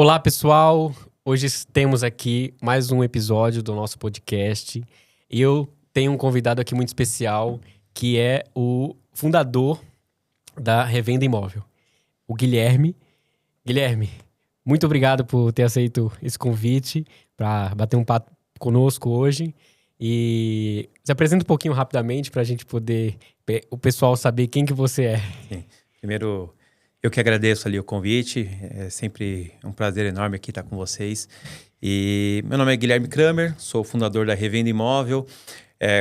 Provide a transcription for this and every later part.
Olá, pessoal! Hoje temos aqui mais um episódio do nosso podcast. E eu tenho um convidado aqui muito especial, que é o fundador da Revenda Imóvel, o Guilherme. Guilherme, muito obrigado por ter aceito esse convite para bater um papo conosco hoje. E se apresenta um pouquinho rapidamente para a gente poder, o pessoal saber quem que você é. Sim. Primeiro, eu que agradeço ali o convite. É sempre um prazer enorme aqui estar com vocês. E meu nome é Guilherme Kramer, sou fundador da Revenda Imóvel,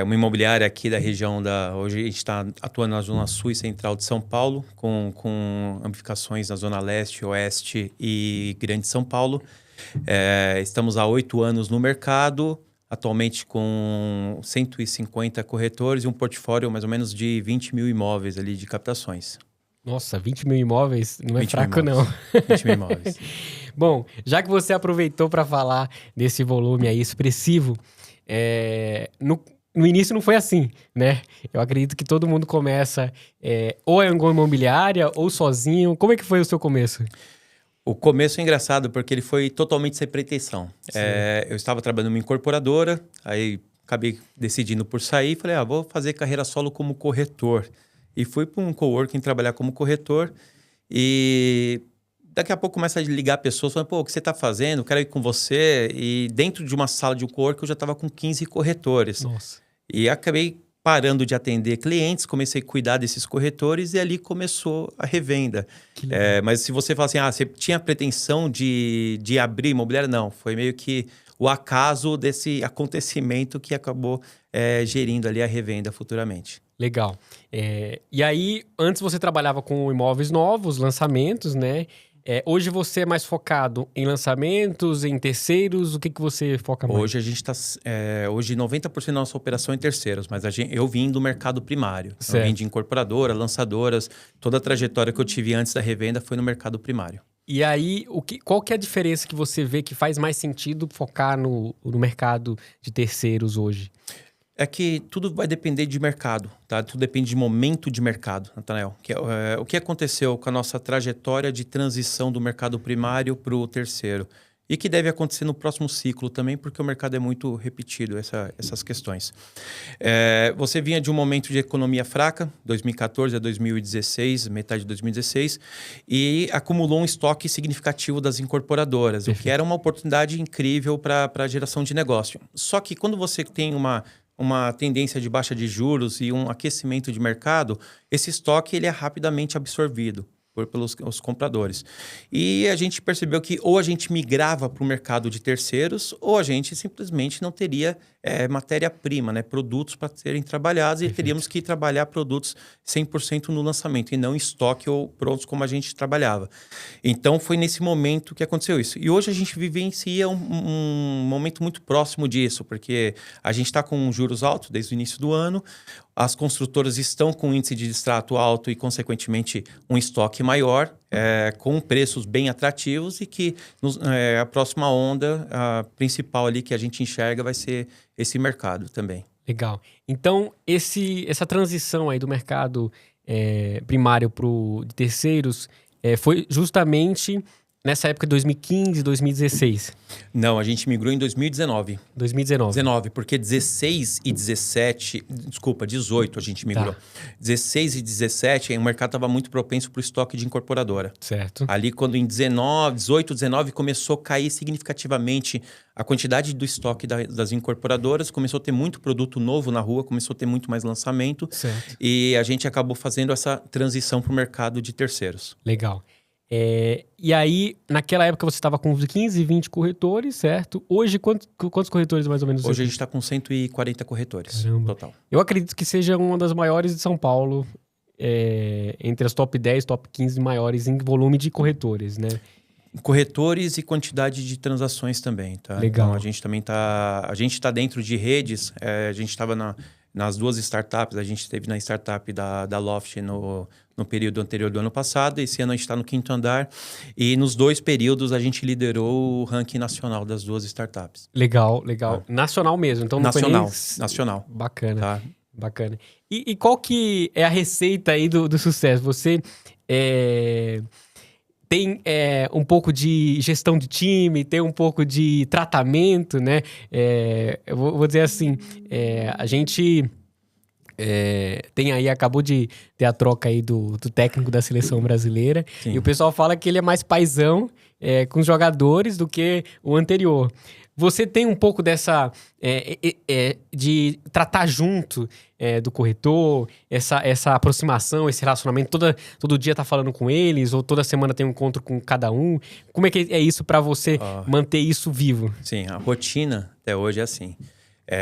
uma imobiliária aqui da região Hoje a gente está atuando na Zona Sul e Central de São Paulo, com ramificações na Zona Leste, Oeste e Grande São Paulo. Estamos há 8 anos no mercado, atualmente com 150 corretores e um portfólio mais ou menos de 20 mil imóveis ali de captações. Nossa, 20 mil imóveis não é fraco, não. 20 mil imóveis. Bom, já que você aproveitou para falar desse volume aí expressivo, no início não foi assim, né? Eu acredito que todo mundo começa ou em alguma imobiliária ou sozinho. Como é que foi o seu começo? O começo é engraçado porque ele foi totalmente sem pretensão. Eu estava trabalhando numa incorporadora, aí acabei decidindo por sair e falei, vou fazer carreira solo como corretor. E fui para um coworking trabalhar como corretor e daqui a pouco começa a ligar pessoas falando, o que você está fazendo? Eu quero ir com você. E dentro de uma sala de um coworking eu já estava com 15 corretores. Nossa. E acabei parando de atender clientes, comecei a cuidar desses corretores e ali começou a revenda. Mas se você fala assim, você tinha pretensão de abrir imobiliária? Não, foi meio que o acaso desse acontecimento que acabou gerindo ali a revenda futuramente. Legal. E aí, antes você trabalhava com imóveis novos, lançamentos, né? Hoje você é mais focado em lançamentos, em terceiros? O que você foca mais? Hoje a gente está... hoje 90% da nossa operação é em terceiros, mas eu vim do mercado primário. Eu vim de incorporadora, lançadoras. Toda a trajetória que eu tive antes da revenda foi no mercado primário. E aí, qual que é a diferença que você vê que faz mais sentido focar no mercado de terceiros hoje? É que tudo vai depender de mercado, tá? Tudo depende de momento de mercado, Natanael. O que aconteceu com a nossa trajetória de transição do mercado primário para o terceiro? E que deve acontecer no próximo ciclo também, porque o mercado é muito repetido, essas questões. Você vinha de um momento de economia fraca, 2014 a 2016, metade de 2016, e acumulou um estoque significativo das incorporadoras, o que era uma oportunidade incrível para a geração de negócio. Só que quando você tem uma tendência de baixa de juros e um aquecimento de mercado, esse estoque ele é rapidamente absorvido pelos os compradores. E a gente percebeu que ou a gente migrava para o mercado de terceiros ou a gente simplesmente não teria matéria-prima, né? Produtos para serem trabalhados. Perfeito. E teríamos que trabalhar produtos 100% no lançamento e não em estoque ou prontos como a gente trabalhava. Então foi nesse momento que aconteceu isso. E hoje a gente vivencia um momento muito próximo disso, porque a gente está com juros altos desde o início do ano, as construtoras estão com um índice de distrato alto e, consequentemente, um estoque maior, com preços bem atrativos e que a próxima onda, a principal ali que a gente enxerga vai ser esse mercado também. Legal. Então, essa transição aí do mercado primário para o de terceiros foi justamente nessa época de 2015, 2016? Não, a gente migrou em 2019. 2019. Porque 16 e 17... Desculpa, 18 a gente migrou. Tá. 16 e 17, o mercado estava muito propenso para o estoque de incorporadora. Certo. Ali quando em 18, 19 começou a cair significativamente a quantidade do estoque das incorporadoras, começou a ter muito produto novo na rua, começou a ter muito mais lançamento. Certo. E a gente acabou fazendo essa transição para o mercado de terceiros. Legal. E aí, naquela época você estava com uns 15, 20 corretores, certo? Hoje, quantos corretores mais ou menos? Hoje a gente está com 140 corretores. Caramba. Total. Eu acredito que seja uma das maiores de São Paulo, entre as top 10, top 15 maiores em volume de corretores, né? Corretores e quantidade de transações também, tá? Legal. Então, a gente também a gente tá dentro de redes, a gente estava nas duas startups, a gente esteve na startup da Loft no período anterior do ano passado, esse ano a gente está no 5º andar, e nos 2 períodos a gente liderou o ranking nacional das 2 startups. Legal. Nacional mesmo, então não nacional, foi nem... Nacional. Bacana, tá? Bacana. E qual que é a receita aí do sucesso? Você tem um pouco de gestão de time, tem um pouco de tratamento, né? Eu vou dizer assim, a gente tem aí, acabou de ter a troca aí do técnico da seleção brasileira. Sim. E o pessoal fala que ele é mais paizão com os jogadores do que o anterior. Você tem um pouco dessa de tratar junto do corretor, essa aproximação, esse relacionamento, todo dia tá falando com eles, ou toda semana tem um encontro com cada um. Como é que é isso para você manter isso vivo? Sim, a rotina até hoje é assim.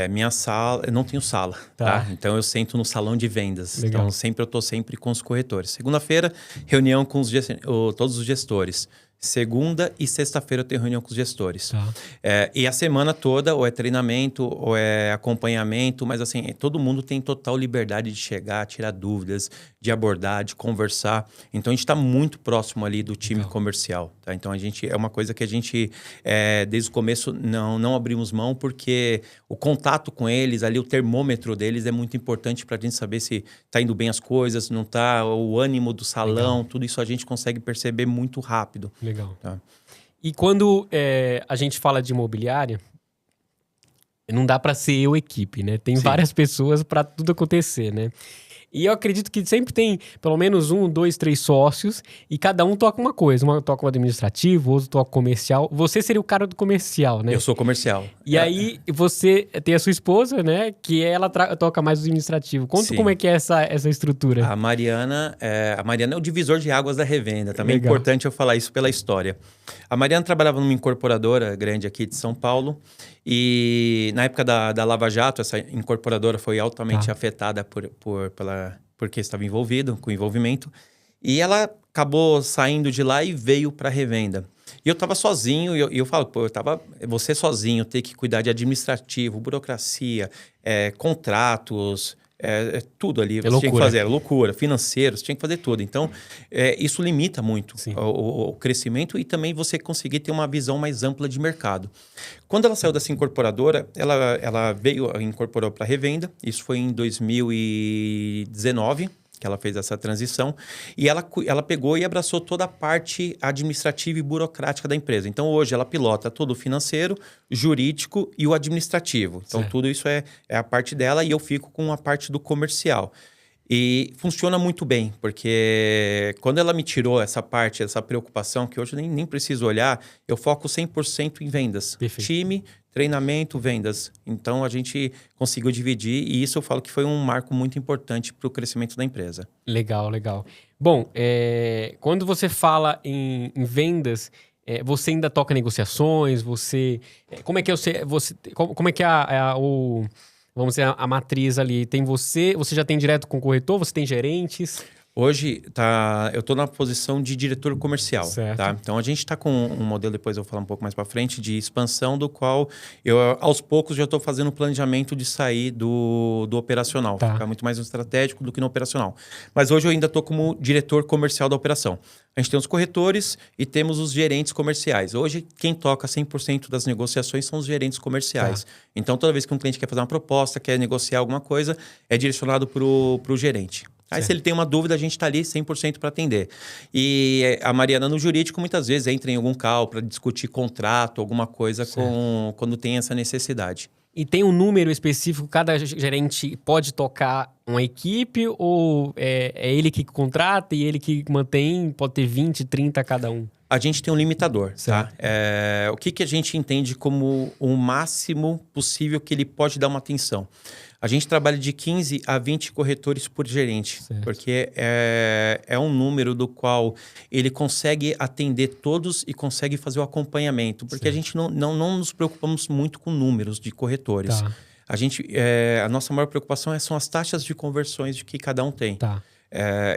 Minha sala, eu não tenho sala, tá? Então eu sento no salão de vendas. Legal. Então eu tô sempre com os corretores. Segunda-feira, reunião com todos os gestores. Segunda e sexta-feira eu tenho reunião com os gestores. Tá. E a semana toda, ou é treinamento, ou é acompanhamento, mas assim, todo mundo tem total liberdade de chegar, tirar dúvidas, de abordar, de conversar. Então a gente está muito próximo ali do time comercial, tá? Então é uma coisa que a gente, desde o começo, não abrimos mão, porque o contato com eles, ali o termômetro deles é muito importante para a gente saber se está indo bem as coisas, não está, o ânimo do salão, tudo isso a gente consegue perceber muito rápido. Legal. Tá. E quando a gente fala de imobiliária, não dá para ser eu equipe, né? Tem várias pessoas para tudo acontecer, né? E eu acredito que sempre tem pelo menos 1, 2, 3 sócios e cada um toca uma coisa. Um toca o administrativo, outro toca o comercial. Você seria o cara do comercial, né? Eu sou comercial. E aí você tem a sua esposa, né? Que ela toca mais o administrativo. Conta como é que é essa estrutura. A Mariana é o divisor de águas da revenda. Também é importante eu falar isso pela história. A Mariana trabalhava numa incorporadora grande aqui de São Paulo. E na época da Lava Jato, essa incorporadora foi altamente afetada porque estava com envolvimento. E ela acabou saindo de lá e veio para a revenda. E eu estava sozinho, e eu falo, você sozinho, ter que cuidar de administrativo, burocracia, contratos, tudo ali. Você tinha que fazer, era loucura, financeiro, você tinha que fazer tudo. Então, isso limita muito o crescimento e também você conseguir ter uma visão mais ampla de mercado. Quando ela saiu dessa incorporadora, ela incorporou para a revenda, isso foi em 2019, que ela fez essa transição, e ela pegou e abraçou toda a parte administrativa e burocrática da empresa. Então, hoje, ela pilota todo o financeiro, jurídico e o administrativo. Então, tudo isso é a parte dela e eu fico com a parte do comercial. E funciona muito bem, porque quando ela me tirou essa parte, essa preocupação, que hoje eu nem preciso olhar, eu foco 100% em vendas. Perfeito. Time, treinamento, vendas. Então, a gente conseguiu dividir e isso eu falo que foi um marco muito importante para o crescimento da empresa. Legal, legal. Bom, quando você fala em vendas, você ainda toca negociações? Como é que como é que vamos dizer, a matriz ali? Tem você já tem direto com o corretor? Você tem gerentes? Hoje, eu estou na posição de diretor comercial, tá? Então, a gente está com um modelo, depois eu vou falar um pouco mais para frente, de expansão, do qual eu, aos poucos, já estou fazendo o planejamento de sair do operacional. Ficar muito mais no estratégico do que no operacional. Mas hoje eu ainda estou como diretor comercial da operação. A gente tem os corretores e temos os gerentes comerciais. Hoje, quem toca 100% das negociações são os gerentes comerciais. Então, toda vez que um cliente quer fazer uma proposta, quer negociar alguma coisa, é direcionado para o gerente. Aí, se ele tem uma dúvida, a gente está ali 100% para atender. E a Mariana, no jurídico, muitas vezes entra em algum call para discutir contrato, alguma coisa quando tem essa necessidade. E tem um número específico, cada gerente pode tocar uma equipe ou é ele que contrata e ele que mantém, pode ter 20, 30 cada um? A gente tem um limitador, tá? O que a gente entende como o máximo possível que ele pode dar uma atenção? A gente trabalha de 15 a 20 corretores por gerente, porque é um número do qual ele consegue atender todos e consegue fazer o acompanhamento, porque a gente não nos preocupamos muito com números de corretores. A nossa maior preocupação são as taxas de conversões de que cada um tem.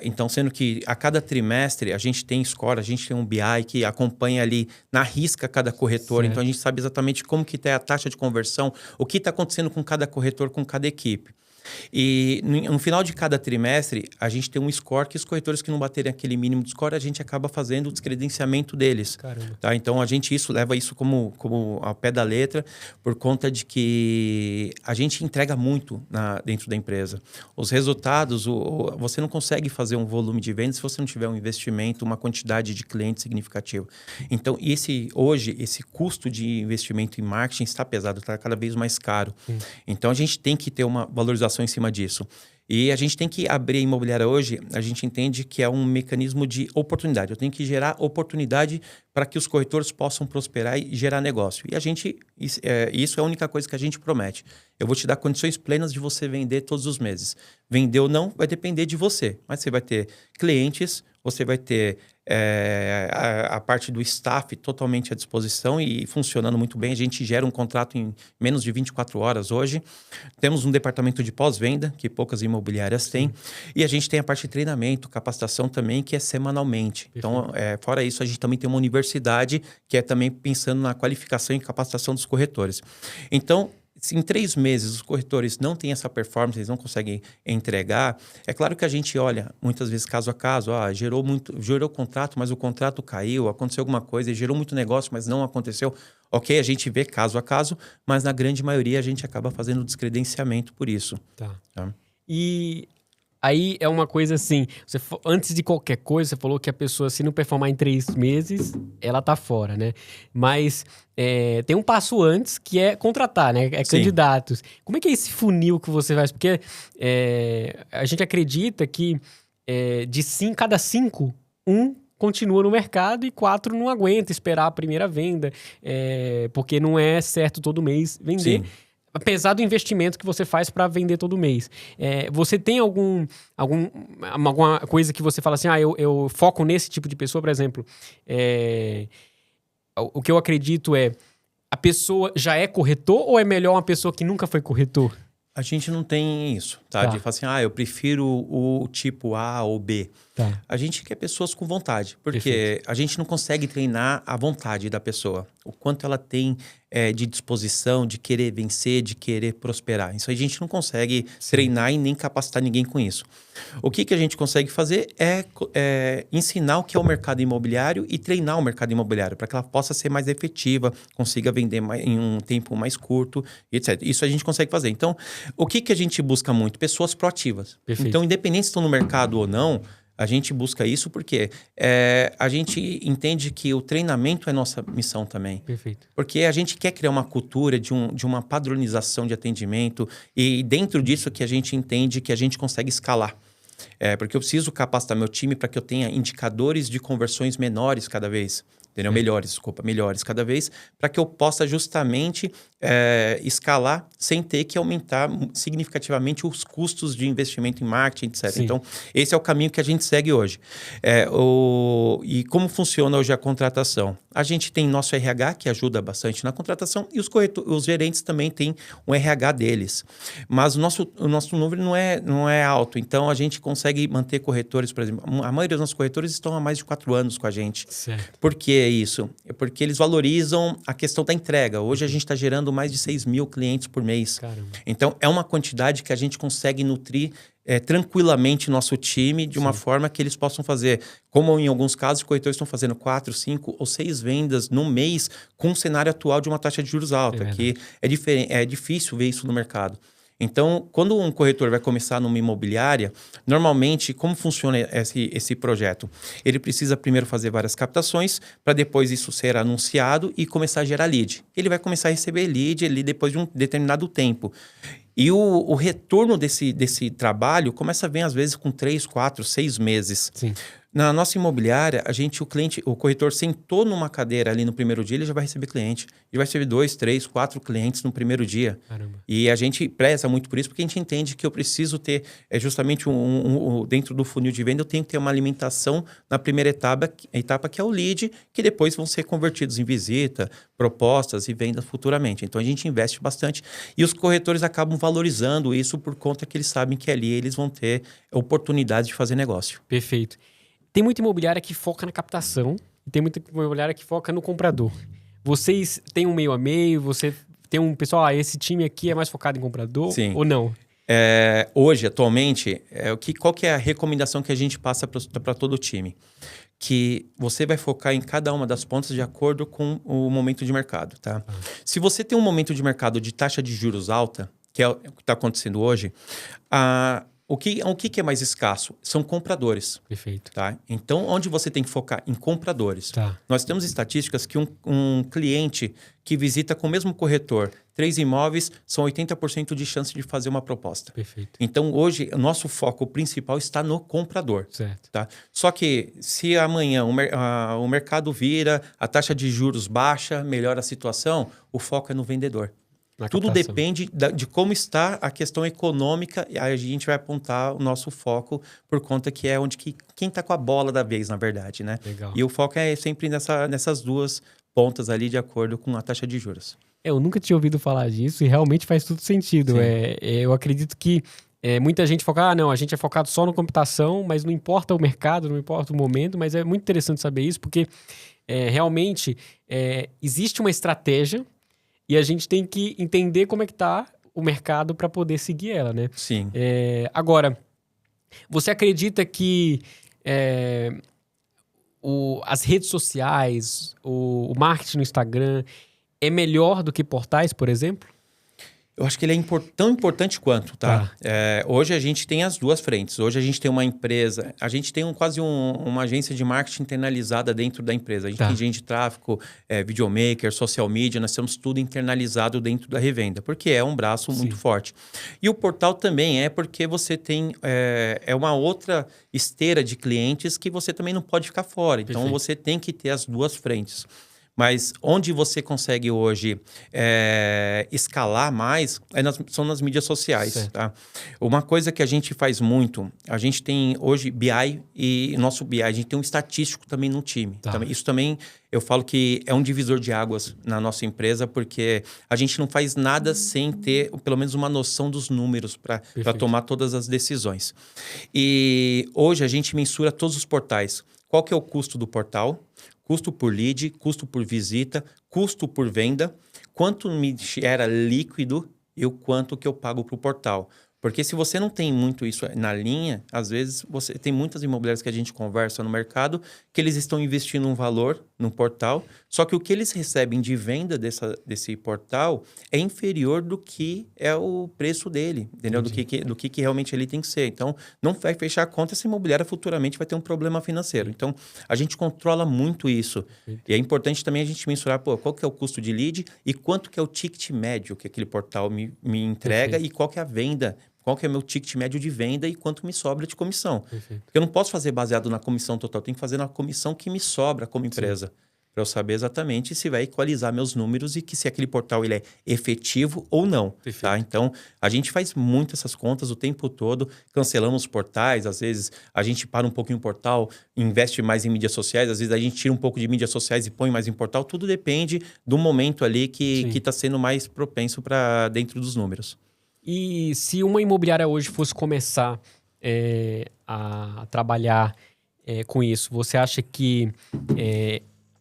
Então, sendo que a cada trimestre a gente tem score, a gente tem um BI que acompanha ali na risca cada corretor. Então, a gente sabe exatamente como que está a taxa de conversão, o que está acontecendo com cada corretor, com cada equipe. E no final de cada trimestre, a gente tem um score que os corretores que não baterem aquele mínimo de score, a gente acaba fazendo o descredenciamento deles. Caramba. Tá? Então, a gente leva isso como ao pé da letra, por conta de que a gente entrega muito dentro da empresa. Os resultados, você não consegue fazer um volume de vendas se você não tiver um investimento, uma quantidade de clientes significativa. Então, hoje, esse custo de investimento em marketing está pesado, está cada vez mais caro. Então, a gente tem que ter uma valorização em cima disso. E a gente tem que abrir a imobiliária hoje, a gente entende que é um mecanismo de oportunidade. Eu tenho que gerar oportunidade para que os corretores possam prosperar e gerar negócio. E isso é a única coisa que a gente promete. Eu vou te dar condições plenas de você vender todos os meses. Vender ou não vai depender de você, mas você vai ter clientes, você vai ter a parte do staff totalmente à disposição e funcionando muito bem. A gente gera um contrato em menos de 24 horas hoje. Temos um departamento de pós-venda, que poucas imobiliárias têm. E a gente tem a parte de treinamento, capacitação também, que é semanalmente. Então, fora isso, a gente também tem uma universidade que é também pensando na qualificação e capacitação dos corretores. Então, se em 3 meses os corretores não têm essa performance, eles não conseguem entregar, é claro que a gente olha muitas vezes caso a caso, gerou contrato, mas o contrato caiu, aconteceu alguma coisa, gerou muito negócio, mas não aconteceu. Ok, a gente vê caso a caso, mas na grande maioria a gente acaba fazendo descredenciamento por isso. Tá. E aí é uma coisa assim, antes de qualquer coisa, você falou que a pessoa, se não performar em 3 meses, ela tá fora, né? Mas tem um passo antes, que é contratar, né? Candidatos. Como é que é esse funil que você faz? Porque a gente acredita que cada 5, 1 continua no mercado e 4 não aguenta esperar a primeira venda, porque não é certo todo mês vender. Sim. Apesar do investimento que você faz para vender todo mês. Você tem alguma coisa que você fala assim, eu foco nesse tipo de pessoa, por exemplo. O que eu acredito a pessoa já é corretor ou é melhor uma pessoa que nunca foi corretor? A gente não tem isso, tá? De falar assim, eu prefiro o tipo A ou B. Tá. A gente quer pessoas com vontade, porque a gente não consegue treinar a vontade da pessoa. O quanto ela tem de disposição, de querer vencer, de querer prosperar. Isso a gente não consegue treinar e nem capacitar ninguém com isso. O que a gente consegue fazer é ensinar o que é o mercado imobiliário e treinar o mercado imobiliário para que ela possa ser mais efetiva, consiga vender em um tempo mais curto, etc. Isso a gente consegue fazer. Então, o que a gente busca muito? Pessoas proativas. Perfeito. Então, independente se estão no mercado ou não, a gente busca isso porque a gente entende que o treinamento é nossa missão também. Perfeito. Porque a gente quer criar uma cultura de uma padronização de atendimento e dentro disso que a gente entende que a gente consegue escalar. Porque eu preciso capacitar meu time para que eu tenha indicadores de conversões menores cada vez. Entendeu? Melhores cada vez, para que eu possa justamente escalar sem ter que aumentar significativamente os custos de investimento em marketing, etc. Sim. Então, esse é o caminho que a gente segue hoje. E como funciona hoje a contratação? A gente tem nosso RH, que ajuda bastante na contratação, e os gerentes também têm um RH deles. Mas o nosso número não é alto, então a gente consegue manter corretores, por exemplo. A maioria dos nossos corretores estão há mais de 4 anos com a gente. Certo. Por que isso? É porque eles valorizam a questão da entrega. Hoje a gente está gerando mais de 6 mil clientes por mês. Caramba. Então, é uma quantidade que a gente consegue nutrir tranquilamente nosso time de uma forma que eles possam fazer, como em alguns casos, os corretores estão fazendo 4, 5 ou 6 vendas no mês com o cenário atual de uma taxa de juros alta, que é difícil ver isso no mercado. Então, quando um corretor vai começar numa imobiliária, normalmente, como funciona esse projeto? Ele precisa primeiro fazer várias captações, para depois isso ser anunciado e começar a gerar lead. Ele vai começar a receber lead ali depois de um determinado tempo. E o retorno desse trabalho começa a vir, às vezes, com 3, 4, 6 meses. Sim. Na nossa imobiliária, o corretor sentou numa cadeira ali no primeiro dia, ele já vai receber cliente. Ele vai receber 2, 3, 4 clientes no primeiro dia. Caramba. E a gente preza muito por isso, porque a gente entende que eu preciso ter justamente dentro do funil de venda, eu tenho que ter uma alimentação na primeira etapa, que é o lead, que depois vão ser convertidos em visita, propostas e vendas futuramente. Então, a gente investe bastante. E os corretores acabam valorizando isso por conta que eles sabem que ali eles vão ter oportunidade de fazer negócio. Perfeito. Tem muita imobiliária que foca na captação e tem muita imobiliária que foca no comprador. Vocês têm um meio a meio? Você tem um pessoal, esse time aqui é mais focado em comprador? Sim. Ou não? Hoje, atualmente, qual que é a recomendação que a gente passa para todo o time? Que você vai focar em cada uma das pontas de acordo com o momento de mercado, tá? Se você tem um momento de mercado de taxa de juros alta, que é o que está acontecendo hoje, o que é mais escasso? São compradores. Perfeito. Tá? Então, onde você tem que focar? Em compradores. Tá. Nós temos estatísticas que um cliente que visita com o mesmo corretor 3 imóveis, são 80% de chance de fazer uma proposta. Perfeito. Então, hoje, o nosso foco principal está no comprador. Certo. Tá? Só que, se amanhã o mercado vira, a taxa de juros baixa, melhora a situação, o foco é no vendedor. Tudo depende de como está a questão econômica, e aí a gente vai apontar o nosso foco por conta que é quem está com a bola da vez, na verdade, né? Legal. E o foco é sempre nessas duas pontas ali, de acordo com a taxa de juros. Eu nunca tinha ouvido falar disso e realmente faz todo sentido. Eu acredito que muita gente foca, não, a gente é focado só na computação, mas não importa o mercado, não importa o momento, mas é muito interessante saber isso, porque realmente existe uma estratégia e a gente tem que entender como é que está o mercado para poder seguir ela, né? Sim. Agora, você acredita que as redes sociais, o marketing no Instagram é melhor do que portais, por exemplo? Eu acho que ele é tão importante quanto, tá? Hoje a gente tem as duas frentes. Hoje a gente tem uma empresa, a gente tem quase uma agência de marketing internalizada dentro da empresa. A gente tem gente de tráfego, videomaker, social media, nós temos tudo internalizado dentro da revenda, porque é um braço muito forte. E o portal também porque você tem uma outra esteira de clientes que você também não pode ficar fora. Então, você tem que ter as duas frentes. Mas onde você consegue hoje escalar mais são nas mídias sociais. Tá? Uma coisa que a gente faz muito, a gente tem hoje BI e nosso BI, a gente tem um estatístico também no time. Tá. Isso também eu falo que é um divisor de águas na nossa empresa, porque a gente não faz nada sem ter pelo menos uma noção dos números para tomar todas as decisões. E hoje a gente mensura todos os portais. Qual que é o custo do portal? Custo por lead, custo por visita, custo por venda, quanto me gera líquido e o quanto que eu pago para o portal. Porque se você não tem muito isso na linha, às vezes você tem muitas imobiliárias que a gente conversa no mercado que eles estão investindo um valor no portal, só que o que eles recebem de venda desse portal é inferior do que é o preço dele, entendeu? Do que realmente ele tem que ser. Então, não vai fechar a conta, essa imobiliária futuramente vai ter um problema financeiro. Então, a gente controla muito isso. E é importante também a gente mensurar qual que é o custo de lead e quanto que é o ticket médio que aquele portal me entrega e qual que é a venda. Qual que é o meu ticket médio de venda e quanto me sobra de comissão. Porque eu não posso fazer baseado na comissão total, eu tenho que fazer na comissão que me sobra como empresa. Para eu saber exatamente se vai equalizar meus números e se aquele portal ele é efetivo ou não. Tá? Então, a gente faz muito essas contas o tempo todo, cancelamos portais, às vezes a gente para um pouquinho no portal, investe mais em mídias sociais, às vezes a gente tira um pouco de mídias sociais e põe mais em portal, tudo depende do momento ali que está sendo mais propenso para dentro dos números. E se uma imobiliária hoje fosse começar a trabalhar com isso, você acha que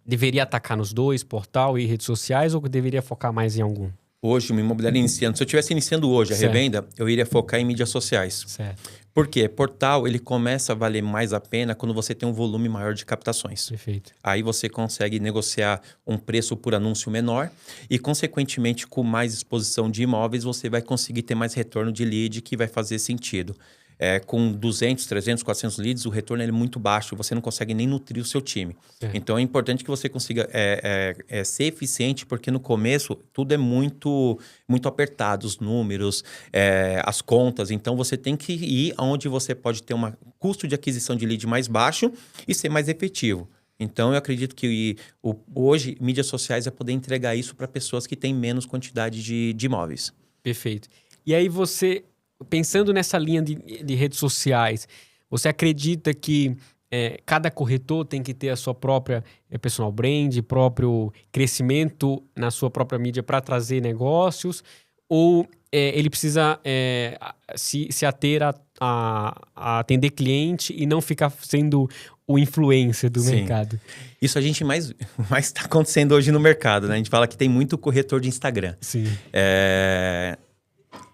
deveria atacar nos dois, portal e redes sociais, ou deveria focar mais em algum? Hoje, uma imobiliária iniciando, se eu estivesse iniciando hoje a revenda, eu iria focar em mídias sociais. Certo. Por quê? Portal, ele começa a valer mais a pena quando você tem um volume maior de captações. Perfeito. Aí você consegue negociar um preço por anúncio menor e, consequentemente, com mais exposição de imóveis, você vai conseguir ter mais retorno de lead que vai fazer sentido. Com 200, 300, 400 leads, o retorno é muito baixo, você não consegue nem nutrir o seu time. Então, é importante que você consiga ser eficiente, porque no começo tudo é muito, muito apertado, os números, as contas. Então, você tem que ir onde você pode ter um custo de aquisição de lead mais baixo e ser mais efetivo. Então, eu acredito que hoje, mídias sociais é poder entregar isso para pessoas que têm menos quantidade de imóveis. Perfeito. E aí você... Pensando nessa linha de redes sociais, você acredita que cada corretor tem que ter a sua própria personal brand, próprio crescimento na sua própria mídia para trazer negócios? Ou ele precisa se ater a atender cliente e não ficar sendo o influencer do mercado? Isso a gente mais está acontecendo hoje no mercado, né? A gente fala que tem muito corretor de Instagram. Sim.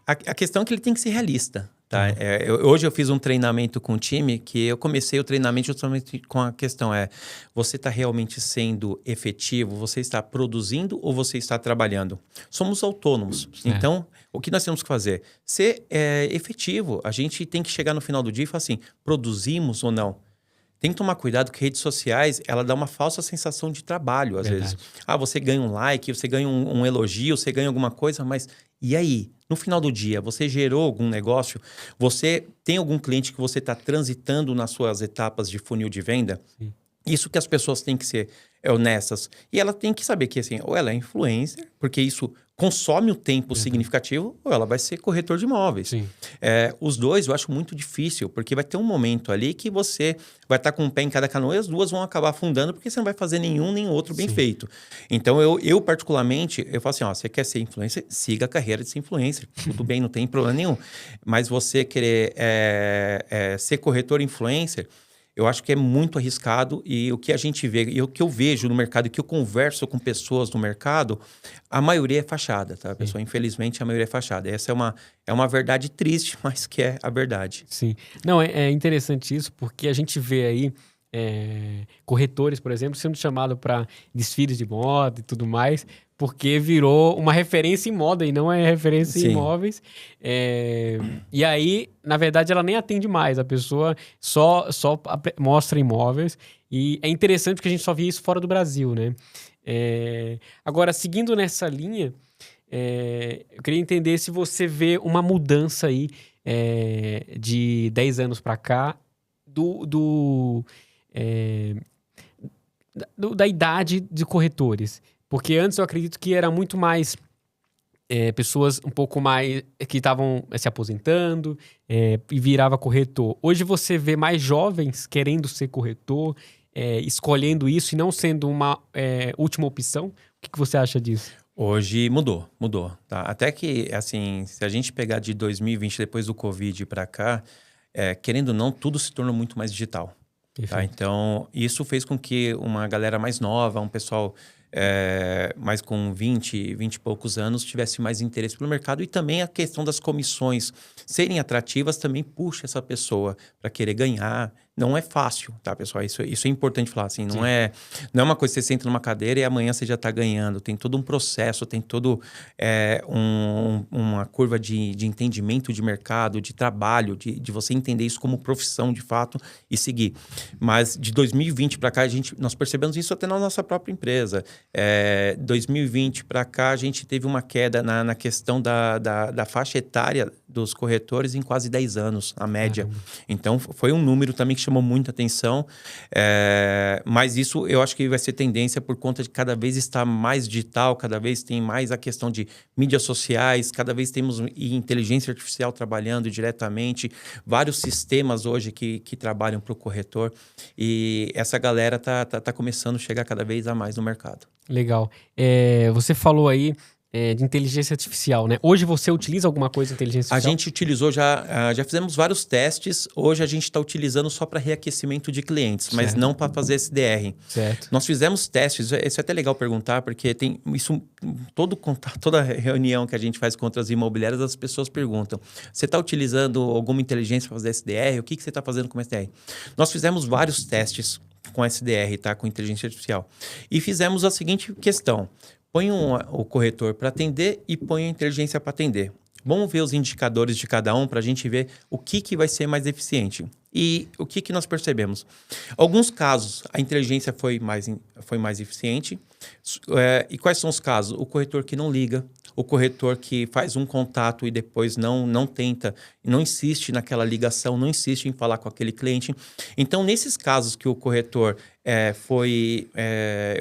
A questão é que ele tem que ser realista. Tá? Hoje eu fiz um treinamento com o time que eu comecei o treinamento justamente com a questão você está realmente sendo efetivo? Você está produzindo ou você está trabalhando? Somos autônomos. Então, o que nós temos que fazer? Ser efetivo. A gente tem que chegar no final do dia e falar assim, produzimos ou não? Tem que tomar cuidado que redes sociais, ela dá uma falsa sensação de trabalho, às vezes. Você ganha um like, você ganha um elogio, você ganha alguma coisa, mas e aí? No final do dia, você gerou algum negócio? Você tem algum cliente que você está transitando nas suas etapas de funil de venda? Sim. Isso que as pessoas têm que ser honestas. E ela tem que saber que, assim, ou ela é influencer, porque isso consome o tempo significativo, ou ela vai ser corretor de imóveis. Os dois eu acho muito difícil, porque vai ter um momento ali que você vai estar com um pé em cada canoa e as duas vão acabar afundando, porque você não vai fazer nenhum nem outro bem feito. Então, eu particularmente, eu falo assim, você quer ser influencer? Siga a carreira de ser influencer. Tudo bem, não tem problema nenhum. Mas você querer ser corretor influencer, eu acho que é muito arriscado e o que a gente vê, e o que eu vejo no mercado, e que eu converso com pessoas no mercado, a maioria é fachada, tá, pessoal? Infelizmente, a maioria é fachada. Essa é uma verdade triste, mas que é a verdade. Sim. Não, é interessante isso, porque a gente vê aí corretores, por exemplo, sendo chamado para desfiles de moda e tudo mais, porque virou uma referência em moda e não é referência em imóveis. E aí, na verdade, ela nem atende mais. A pessoa só mostra imóveis. E é interessante porque a gente só via isso fora do Brasil, né? Agora, seguindo nessa linha, eu queria entender se você vê uma mudança aí de 10 anos para cá da idade de corretores. Porque antes eu acredito que era muito mais pessoas um pouco mais que estavam se aposentando e virava corretor. Hoje você vê mais jovens querendo ser corretor, escolhendo isso e não sendo uma última opção. O que você acha disso? Hoje mudou. Tá? Até que, assim, se a gente pegar de 2020, depois do Covid para cá, querendo ou não, tudo se tornou muito mais digital. Tá? Então, isso fez com que uma galera mais nova, um pessoal mais com 20 e poucos anos, tivesse mais interesse pelo mercado. E também a questão das comissões serem atrativas também puxa essa pessoa para querer ganhar. Não é fácil, tá, pessoal? Isso é importante falar, assim, não é uma coisa que você senta numa cadeira e amanhã você já está ganhando. Tem todo um processo, tem todo uma curva de entendimento de mercado, de trabalho, de você entender isso como profissão de fato e seguir. Mas de 2020 para cá, nós percebemos isso até na nossa própria empresa. 2020 para cá, a gente teve uma queda na questão da faixa etária dos corretores em quase 10 anos, a média. Então, foi um número também que chamou muita atenção, mas isso eu acho que vai ser tendência por conta de cada vez estar mais digital, cada vez tem mais a questão de mídias sociais, cada vez temos inteligência artificial trabalhando diretamente, vários sistemas hoje que trabalham para o corretor e essa galera tá começando a chegar cada vez a mais no mercado. Legal. Você falou aí de inteligência artificial, né? Hoje você utiliza alguma coisa de inteligência artificial? A gente utilizou já fizemos vários testes. Hoje a gente está utilizando só para reaquecimento de clientes, mas não para fazer SDR. Certo. Nós fizemos testes, isso é até legal perguntar, porque tem isso, toda reunião que a gente faz com outras imobiliárias, as pessoas perguntam, você está utilizando alguma inteligência para fazer SDR? O que você está fazendo com SDR? Nós fizemos vários testes com SDR, tá? Com inteligência artificial. E fizemos a seguinte questão. Põe o corretor para atender e põe a inteligência para atender. Vamos ver os indicadores de cada um para a gente ver o que vai ser mais eficiente. E o que nós percebemos? Alguns casos, a inteligência foi mais eficiente. E quais são os casos? O corretor que não liga, o corretor que faz um contato e depois não tenta, não insiste naquela ligação, não insiste em falar com aquele cliente. Então, nesses casos que o corretor eu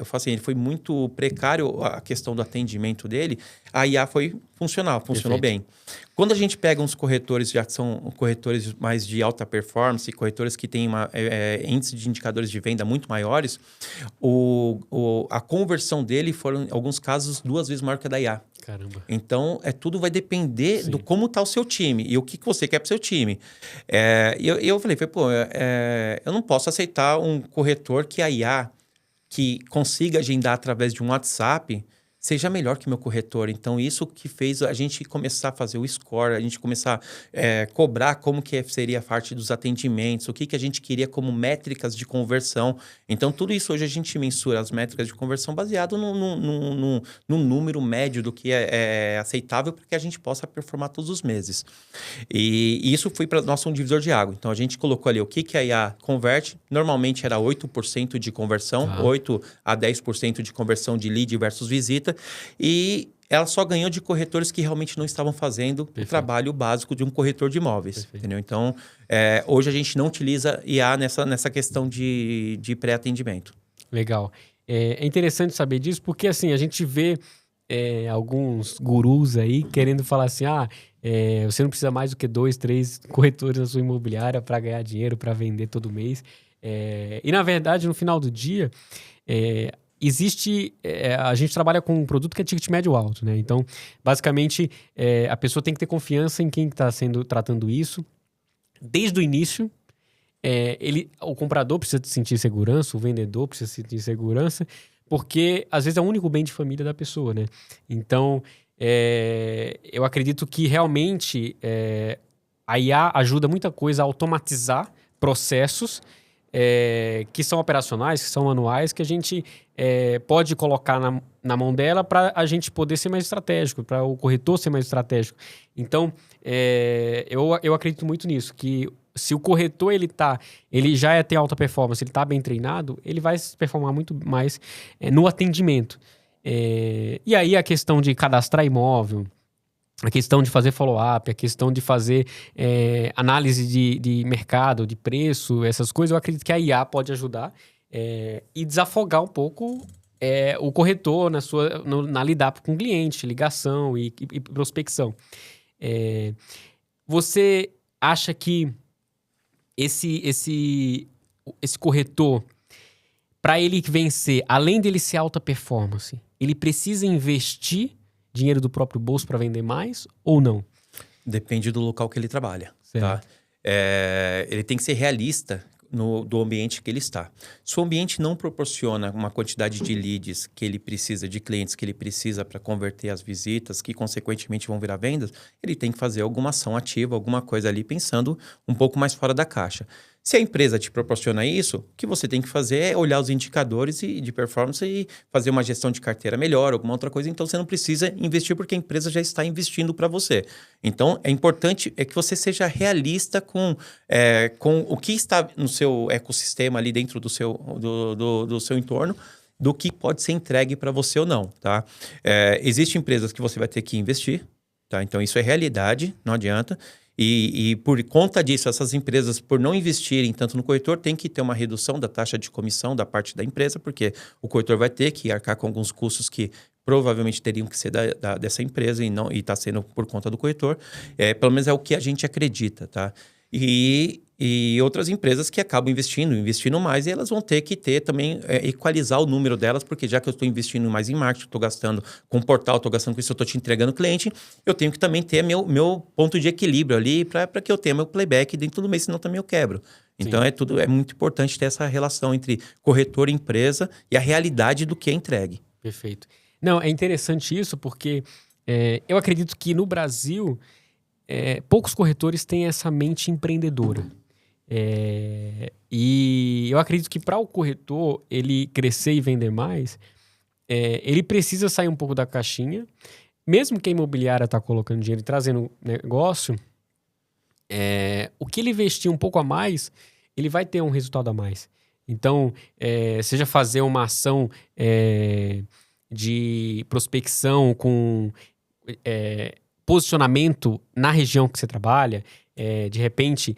falo assim, ele foi muito precário a questão do atendimento dele, a IA funcionou bem. Quando a gente pega uns corretores, já que são corretores mais de alta performance, corretores que têm índice de indicadores de venda muito maiores, a conversão dele foram, em alguns casos, 2 vezes maior que a da IA. Caramba. Então, tudo vai depender do como está o seu time e o que você quer para o seu time. Eu falei, eu não posso aceitar um corretor que a IA, que consiga agendar através de um WhatsApp, seja melhor que o meu corretor. Então, isso que fez a gente começar a fazer o score, a gente começar a cobrar como que seria a parte dos atendimentos, o que a gente queria como métricas de conversão. Então, tudo isso hoje a gente mensura as métricas de conversão baseado num número médio do que é aceitável para que a gente possa performar todos os meses. E isso foi para nós um divisor de água. Então, a gente colocou ali o que a IA converte. Normalmente era 8% de conversão, 8 a 10% de conversão de lead versus visita. E ela só ganhou de corretores que realmente não estavam fazendo o trabalho básico de um corretor de imóveis. Entendeu? Então, hoje a gente não utiliza IA nessa questão de pré-atendimento. Legal. É interessante saber disso porque, assim, a gente vê alguns gurus aí querendo falar assim, você não precisa mais do que 2, 3 corretores na sua imobiliária para ganhar dinheiro, para vender todo mês. E, na verdade, no final do dia, a gente trabalha com um produto que é ticket médio alto, né? Então, basicamente, a pessoa tem que ter confiança em quem está tratando isso. Desde o início, o comprador precisa sentir segurança, o vendedor precisa sentir segurança, porque, às vezes, é o único bem de família da pessoa, né? Então, eu acredito que, realmente, a IA ajuda muita coisa a automatizar processos que são operacionais, que são manuais, que a gente pode colocar na mão dela para a gente poder ser mais estratégico, para o corretor ser mais estratégico. Então, eu acredito muito nisso, que se o corretor ele já tem alta performance, ele está bem treinado, ele vai performar muito mais no atendimento. E aí a questão de cadastrar imóvel, a questão de fazer follow-up, a questão de fazer análise de mercado, de preço, essas coisas, eu acredito que a IA pode ajudar e desafogar um pouco o corretor na lidar com o cliente, ligação e prospecção. Você acha que esse corretor, para ele vencer, além dele ser alta performance, ele precisa investir dinheiro do próprio bolso para vender mais ou não? Depende do local que ele trabalha. Certo. Tá? Ele tem que ser realista do ambiente que ele está. Se o ambiente não proporciona uma quantidade de leads que ele precisa, de clientes que ele precisa para converter as visitas, que consequentemente vão virar vendas, ele tem que fazer alguma ação ativa, alguma coisa ali pensando um pouco mais fora da caixa. Se a empresa te proporciona isso, o que você tem que fazer é olhar os indicadores de performance e fazer uma gestão de carteira melhor, alguma outra coisa. Então, você não precisa investir porque a empresa já está investindo para você. Então, é importante que você seja realista com o que está no seu ecossistema ali dentro do seu entorno, do que pode ser entregue para você ou não, tá? Existem empresas que você vai ter que investir, tá? Então, isso é realidade, não adianta. E por conta disso, essas empresas, por não investirem tanto no corretor, tem que ter uma redução da taxa de comissão da parte da empresa, porque o corretor vai ter que arcar com alguns custos que provavelmente teriam que ser dessa empresa e está sendo por conta do corretor. Pelo menos é o que a gente acredita, tá? E outras empresas que acabam investindo mais, e elas vão ter que também equalizar o número delas, porque já que eu estou investindo mais em marketing, estou gastando com portal, estou gastando com isso, eu estou te entregando cliente, eu tenho que também ter meu ponto de equilíbrio ali para que eu tenha meu playback dentro do mês, senão também eu quebro. Então, é muito importante ter essa relação entre corretor e empresa e a realidade do que é entregue. Perfeito. Não, é interessante isso porque eu acredito que no Brasil poucos corretores têm essa mente empreendedora. E eu acredito que para o corretor ele crescer e vender mais, ele precisa sair um pouco da caixinha. Mesmo que a imobiliária está colocando dinheiro e trazendo negócio, o que ele investir um pouco a mais, ele vai ter um resultado a mais. Então, seja fazer uma ação de prospecção com posicionamento na região que você trabalha, de repente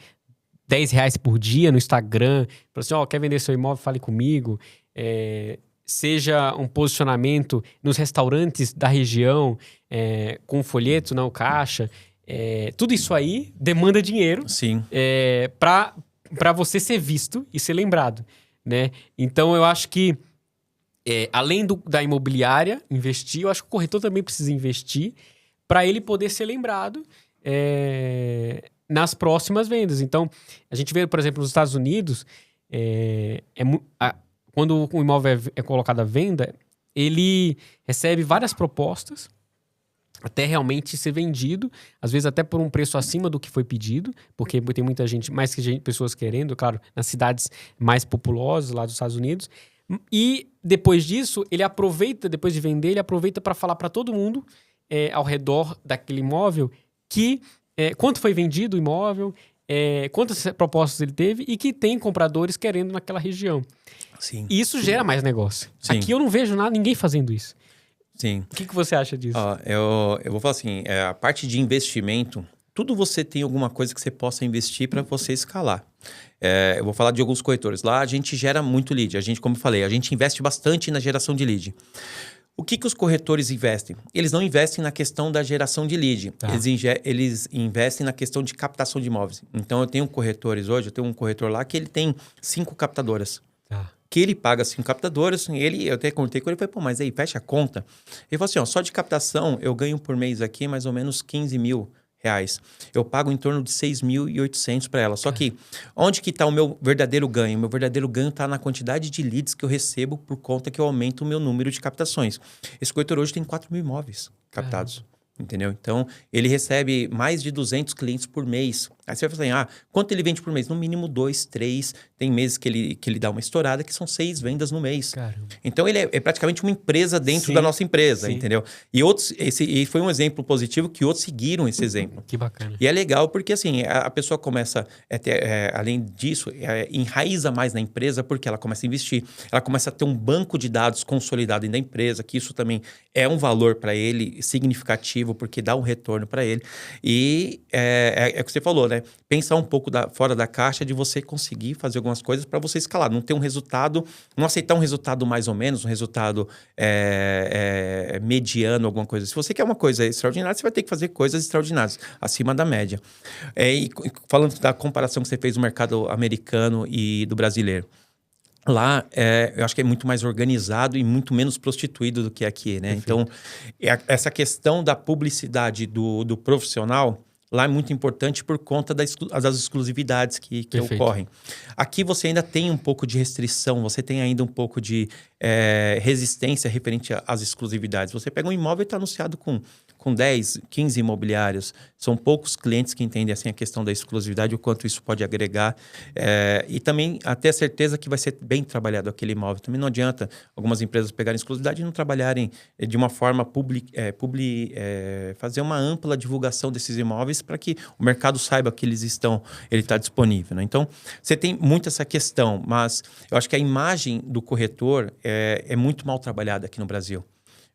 R$10 por dia no Instagram, fala assim, quer vender seu imóvel, fale comigo. Seja um posicionamento nos restaurantes da região, com folheto no caixa. Tudo isso aí demanda dinheiro. Sim. Para você ser visto e ser lembrado, né? Então, eu acho que além da imobiliária investir, eu acho que o corretor também precisa investir para ele poder ser lembrado nas próximas vendas. Então, a gente vê, por exemplo, nos Estados Unidos, quando o imóvel é colocado à venda, ele recebe várias propostas até realmente ser vendido, às vezes até por um preço acima do que foi pedido, porque tem muita gente, mais que pessoas querendo, claro, nas cidades mais populosas lá dos Estados Unidos. E depois disso, ele aproveita, depois de vender, ele aproveita para falar para todo mundo ao redor daquele imóvel que quanto foi vendido o imóvel, quantas propostas ele teve e que tem compradores querendo naquela região. Sim. E isso gera mais negócio. Sim. Aqui eu não vejo ninguém fazendo isso. Sim. O que você acha disso? Eu vou falar assim, a parte de investimento, tudo você tem alguma coisa que você possa investir para você escalar. Eu vou falar de alguns corretores. Lá a gente gera muito lead. A gente, como eu falei, a gente investe bastante na geração de lead. O que os corretores investem? Eles não investem na questão da geração de lead. Tá. Eles investem na questão de captação de imóveis. Então, eu tenho corretores hoje, eu tenho um corretor lá que ele tem 5 captadoras. Tá. Que ele paga 5 captadoras. Eu até contei com ele, falei, pô, mas aí, fecha a conta. Ele falou assim, ó, só de captação eu ganho por mês aqui mais ou menos 15 mil reais. Eu pago em torno de 6.800 para ela. Só que onde que está o meu verdadeiro ganho? O meu verdadeiro ganho está na quantidade de leads que eu recebo por conta que eu aumento o meu número de captações. Esse corretor hoje tem 4 mil imóveis captados. Entendeu? Então, ele recebe mais de 200 clientes por mês. Aí você vai falar assim, quanto ele vende por mês? No mínimo 2, 3. Tem meses que ele dá uma estourada, que são 6 vendas no mês. Caramba. Então, ele é praticamente uma empresa dentro Sim, da nossa empresa, sim. entendeu? E foi um exemplo positivo que outros seguiram esse exemplo. Que bacana. E é legal porque, assim, a pessoa começa, além disso, enraiza mais na empresa porque ela começa a investir. Ela começa a ter um banco de dados consolidado dentro da empresa, que isso também é um valor para ele significativo, porque dá um retorno para ele. E é o que você falou, né? Pensar um pouco fora da caixa de você conseguir fazer algumas coisas para você escalar. Não ter um resultado, não aceitar um resultado mais ou menos, um resultado mediano, alguma coisa. Se você quer uma coisa extraordinária, você vai ter que fazer coisas extraordinárias, acima da média. E falando da comparação que você fez do mercado americano e do brasileiro. Lá, eu acho que é muito mais organizado e muito menos prostituído do que aqui, né? Perfeito. Então, essa questão da publicidade do profissional, lá é muito importante por conta das exclusividades que ocorrem. Aqui você ainda tem um pouco de restrição, você tem ainda um pouco de resistência referente às exclusividades. Você pega um imóvel e está anunciado com 10, 15 imobiliários. São poucos clientes que entendem assim, a questão da exclusividade, o quanto isso pode agregar. E também ter a certeza que vai ser bem trabalhado aquele imóvel. Também não adianta algumas empresas pegarem exclusividade e não trabalharem de uma forma fazer uma ampla divulgação desses imóveis para que o mercado saiba que ele está disponível. Né? Então, você tem muito essa questão, mas eu acho que a imagem do corretor é muito mal trabalhada aqui no Brasil.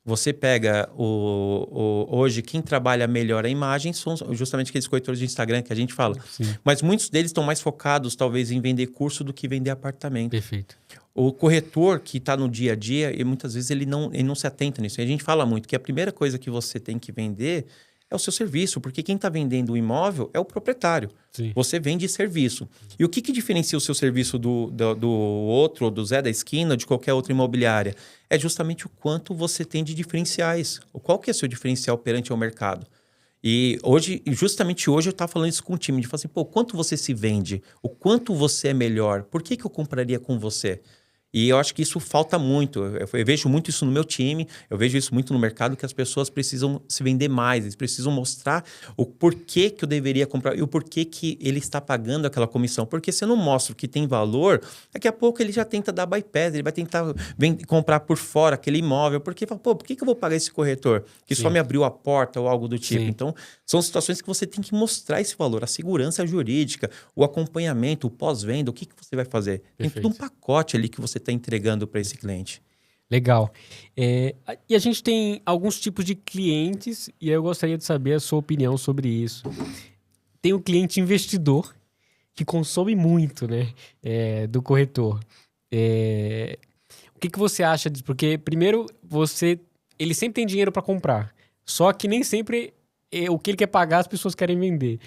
Você pega hoje, quem trabalha melhor a imagem são justamente aqueles corretores de Instagram que a gente fala. Sim. Mas muitos deles estão mais focados, talvez, em vender curso do que vender apartamento. Perfeito. O corretor que está no dia a dia, e muitas vezes ele não se atenta nisso. E a gente fala muito que a primeira coisa que você tem que vender é o seu serviço, porque quem está vendendo o imóvel é o proprietário. Sim. Você vende serviço. E o que diferencia o seu serviço do outro, do Zé da esquina, de qualquer outra imobiliária? É justamente o quanto você tem de diferenciais. Qual que é o seu diferencial perante ao mercado? E justamente hoje eu estava falando isso com o time, de falar assim, quanto você se vende? O quanto você é melhor? Por que eu compraria com você? E eu acho que isso falta muito. Eu vejo muito isso no meu time, eu vejo isso muito no mercado, que as pessoas precisam se vender mais, eles precisam mostrar o porquê que eu deveria comprar e o porquê que ele está pagando aquela comissão. Porque se eu não mostro que tem valor, daqui a pouco ele já tenta dar bypass, ele vai tentar comprar por fora aquele imóvel, porque fala, por que eu vou pagar esse corretor? Que Sim. só me abriu a porta ou algo do tipo. Sim. Então, são situações que você tem que mostrar esse valor, a segurança jurídica, o acompanhamento, o pós-venda, o que você vai fazer. Perfeito. Tem todo um pacote ali que você está entregando para esse cliente. Legal. E a gente tem alguns tipos de clientes e eu gostaria de saber a sua opinião sobre isso. Tem o cliente investidor que consome muito, né, do corretor. O que você acha disso? Porque, primeiro, ele sempre tem dinheiro para comprar, só que nem sempre o que ele quer pagar as pessoas querem vender.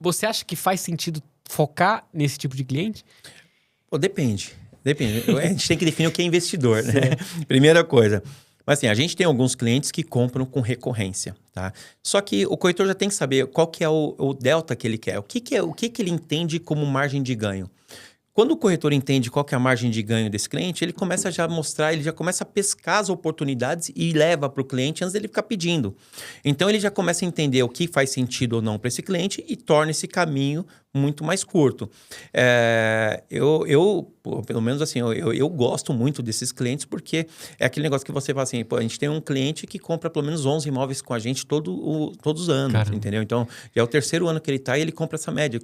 Você acha que faz sentido focar nesse tipo de cliente? Depende. A gente tem que definir o que é investidor, né? Primeira coisa. Mas assim, a gente tem alguns clientes que compram com recorrência, tá? Só que o corretor já tem que saber qual que é o delta que ele quer. O que ele entende como margem de ganho. Quando o corretor entende qual que é a margem de ganho desse cliente, ele começa já a mostrar, ele já começa a pescar as oportunidades e leva para o cliente antes dele ficar pedindo. Então, ele já começa a entender o que faz sentido ou não para esse cliente e torna esse caminho muito mais curto. Pelo menos assim, eu gosto muito desses clientes porque é aquele negócio que você fala assim, pô, a gente tem um cliente que compra pelo menos 11 imóveis com a gente todos os anos, Caramba. entendeu? Então, já é o terceiro ano que ele está e ele compra essa média.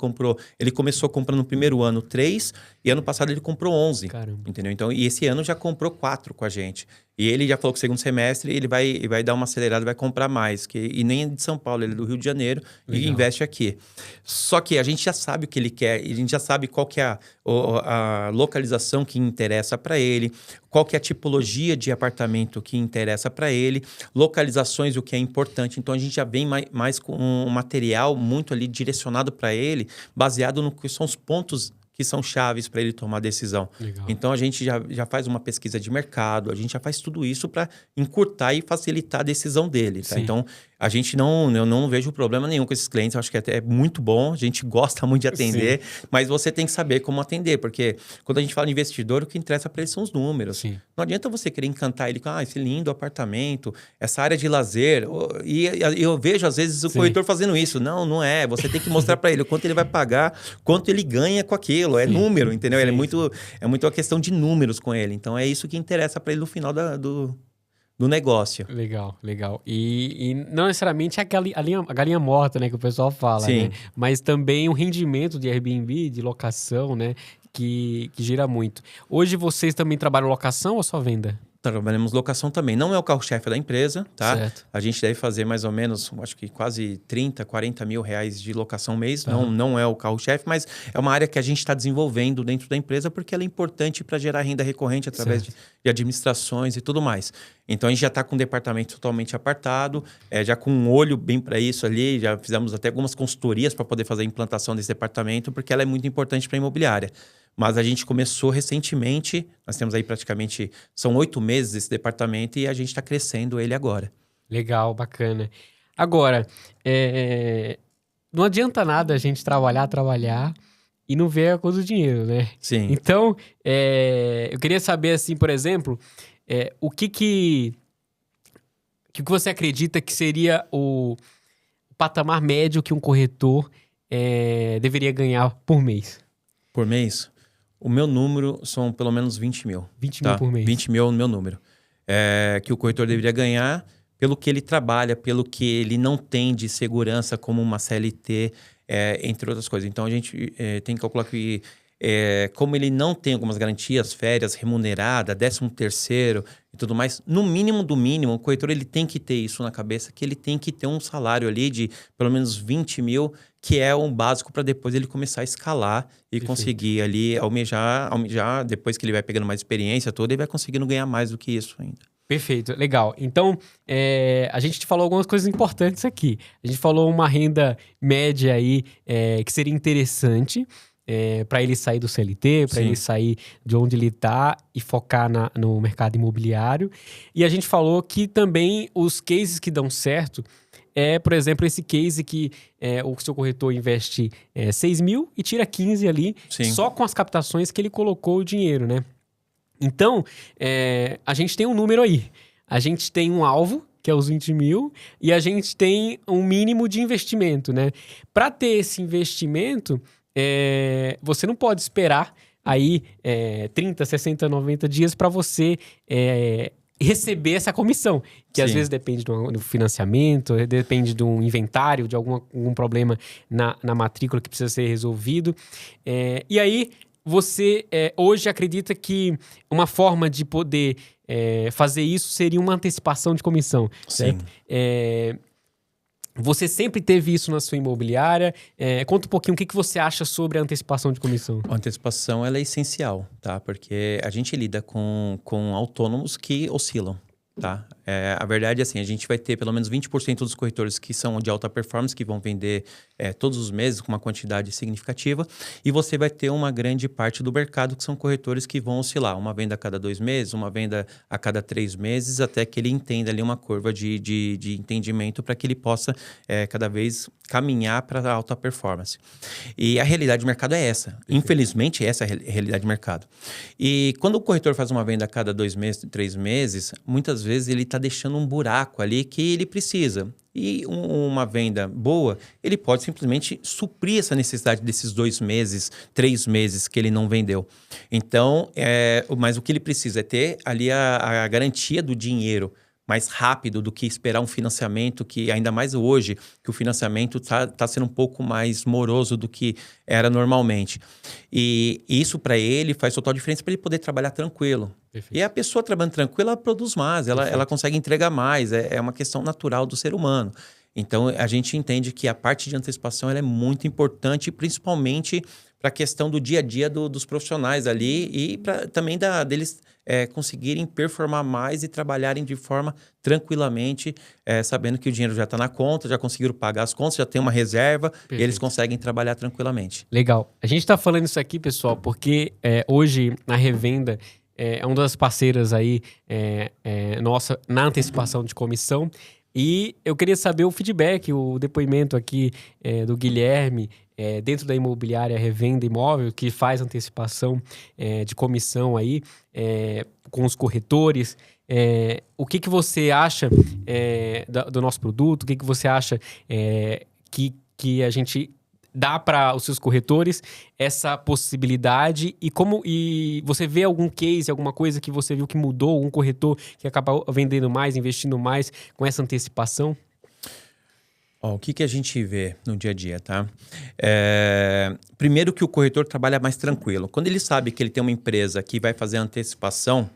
Ele começou comprando no primeiro ano 3 e ano passado ele comprou 11, Caramba. entendeu? Então, e esse ano já comprou 4 com a gente. E ele já falou que segundo semestre ele vai dar uma acelerada, vai comprar mais. E nem é de São Paulo, ele é do Rio de Janeiro. Legal. E investe aqui. Só que a gente já sabe o que ele quer, a gente já sabe qual que é a localização que interessa para ele, qual que é a tipologia de apartamento que interessa para ele, localizações, o que é importante. Então, a gente já vem mais com um material muito ali direcionado para ele, baseado no que são os pontos que são chaves para ele tomar a decisão. Legal. Então, a gente já faz uma pesquisa de mercado, a gente já faz tudo isso para encurtar e facilitar a decisão dele. Tá? Então, eu não vejo problema nenhum com esses clientes, eu acho que até é muito bom, a gente gosta muito de atender, mas você tem que saber como atender, porque quando a gente fala de investidor, o que interessa para eles são os números. Sim. Não adianta você querer encantar ele com esse lindo apartamento, essa área de lazer, e eu vejo às vezes o corretor fazendo isso. Não é, você tem que mostrar para ele o quanto ele vai pagar, quanto ele ganha com aquilo, é número, entendeu? Ele é muito uma questão de números com ele, então é isso que interessa para ele no final do negócio. Legal. E não necessariamente a galinha morta, né, que o pessoal fala, né? Mas também o rendimento de Airbnb, de locação, né, que gira muito. Hoje vocês também trabalham locação ou só venda? Trabalhamos locação também. Não é o carro-chefe da empresa, tá? Certo. A gente deve fazer mais ou menos, acho que quase 30, 40 mil reais de locação mês. Não é o carro-chefe, mas é uma área que a gente está desenvolvendo dentro da empresa porque ela é importante para gerar renda recorrente através de administrações e tudo mais. Então, a gente já está com um departamento totalmente apartado, já com um olho bem para isso ali, já fizemos até algumas consultorias para poder fazer a implantação desse departamento, porque ela é muito importante para a imobiliária. Mas a gente começou recentemente, nós temos aí praticamente, são 8 meses esse departamento e a gente está crescendo ele agora. Legal, bacana. Agora, não adianta nada a gente trabalhar e não ver a coisa do dinheiro, né? Sim. Então, eu queria saber, assim, por exemplo, o que você acredita que seria o patamar médio que um corretor deveria ganhar por mês? Por mês? O meu número são pelo menos 20 mil. 20 mil por mês. 20 mil é o meu número. Que o corretor deveria ganhar pelo que ele trabalha, pelo que ele não tem de segurança como uma CLT, entre outras coisas. Então, a gente tem que calcular que como ele não tem algumas garantias, férias, remunerada, 13º e tudo mais, no mínimo do mínimo, o corretor ele tem que ter isso na cabeça, que ele tem que ter um salário ali de pelo menos 20 mil, que é um básico para depois ele começar a escalar e conseguir ali almejar, depois que ele vai pegando mais experiência toda, ele vai conseguindo ganhar mais do que isso ainda. Perfeito, legal. Então, a gente falou algumas coisas importantes aqui. A gente falou uma renda média aí que seria interessante para ele sair do CLT, para ele sair de onde ele está e focar no mercado imobiliário. E a gente falou que também os cases que dão certo por exemplo, esse case que o seu corretor investe 6 mil e tira 15 ali, só com as captações que ele colocou o dinheiro, né? Então, a gente tem um número aí. A gente tem um alvo, que é os 20 mil, e a gente tem um mínimo de investimento, né? Para ter esse investimento, você não pode esperar aí 30, 60, 90 dias para você receber essa comissão, que às vezes depende do financiamento, depende de um inventário, de algum problema na matrícula que precisa ser resolvido. E aí, você hoje acredita que uma forma de poder fazer isso seria uma antecipação de comissão, certo? Você sempre teve isso na sua imobiliária. Conta um pouquinho o que você acha sobre a antecipação de comissão. A antecipação ela é essencial, tá? Porque a gente lida com autônomos que oscilam. tá? A verdade é assim, a gente vai ter pelo menos 20% dos corretores que são de alta performance, que vão vender todos os meses com uma quantidade significativa, e você vai ter uma grande parte do mercado que são corretores que vão oscilar, uma venda a cada 2 meses, uma venda a cada 3 meses, até que ele entenda ali uma curva de entendimento para que ele possa cada vez caminhar para a alta performance. E a realidade do mercado é essa. Infelizmente, essa é a realidade do mercado. E quando o corretor faz uma venda a cada 2 meses, 3 meses, muitas vezes ele está deixando um buraco ali que ele precisa. E uma venda boa, ele pode simplesmente suprir essa necessidade desses 2 meses, 3 meses que ele não vendeu. Então, mas o que ele precisa é ter ali a garantia do dinheiro mais rápido do que esperar um financiamento, que ainda mais hoje, que o financiamento tá sendo um pouco mais moroso do que era normalmente. E isso para ele faz total diferença para ele poder trabalhar tranquilo. Perfeito. E a pessoa trabalhando tranquila, ela produz mais, ela consegue entregar mais, é uma questão natural do ser humano. Então, a gente entende que a parte de antecipação ela é muito importante, principalmente para a questão do dia a dia dos profissionais ali e também deles conseguirem performar mais e trabalharem de forma tranquilamente, sabendo que o dinheiro já está na conta, já conseguiram pagar as contas, já tem uma reserva. Perfeito. E eles conseguem trabalhar tranquilamente. Legal. A gente está falando isso aqui, pessoal, porque hoje na Revenda é uma das parceiras aí nossa na antecipação de comissão. E eu queria saber o feedback, o depoimento aqui do Guilherme, dentro da imobiliária Revenda Imóvel, que faz antecipação de comissão aí com os corretores. O que você acha do nosso produto? O que você acha que a gente dá para os seus corretores essa possibilidade? E você vê algum case, alguma coisa que você viu que mudou, algum corretor que acaba vendendo mais, investindo mais com essa antecipação? O que a gente vê no dia a dia, tá? Primeiro que o corretor trabalha mais tranquilo. Quando ele sabe que ele tem uma empresa que vai fazer antecipação,